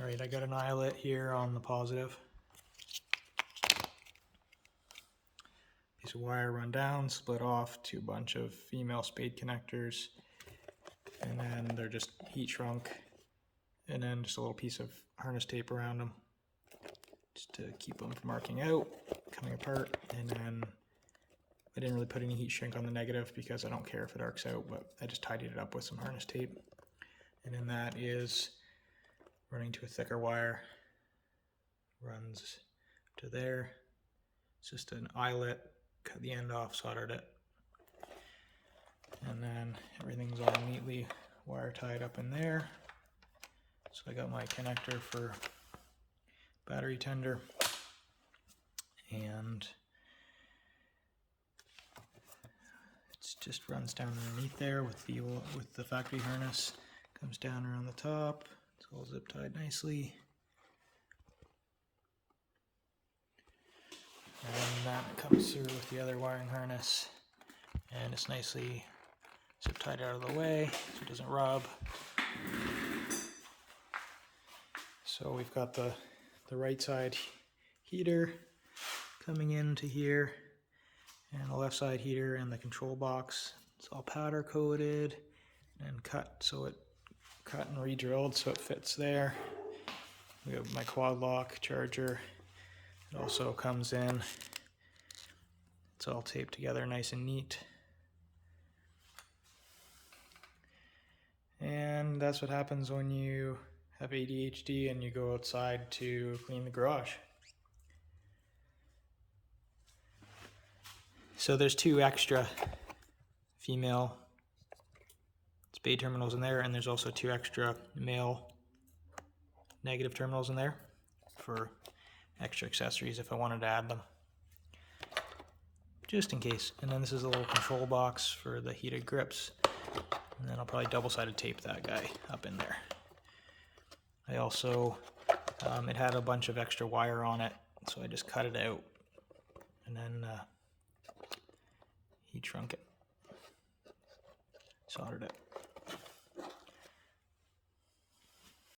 Alright, I got an eyelet here on the positive. Piece of wire run down, split off to a bunch of female spade connectors, and then they're just heat shrunk, and then just a little piece of harness tape around them just to keep them from arcing out, coming apart. And then I didn't really put any heat shrink on the negative because I don't care if it arcs out, but I just tidied it up with some harness tape. And then that is running to a thicker wire, runs to there. It's just an eyelet, cut the end off, soldered it, and then everything's all neatly wire tied up in there. So I got my connector for battery tender, and it just runs down underneath there with the factory harness. Comes down around the top. It's all zip tied nicely. And then that comes through with the other wiring harness, and it's nicely zip tied out of the way so it doesn't rub. So we've got the right side heater coming into here, and the left side heater and the control box. It's all powder coated and cut and re-drilled so it fits there. We have my quad lock charger. It also comes in. It's all taped together nice and neat. And that's what happens when you have ADHD and you go outside to clean the garage. So there's 2 extra female spade terminals in there, and there's also 2 extra male negative terminals in there for extra accessories if I wanted to add them, just in case. And then this is a little control box for the heated grips, and then I'll probably double-sided tape that guy up in there. I also, it had a bunch of extra wire on it, so I just cut it out and then heat shrunk it, soldered it.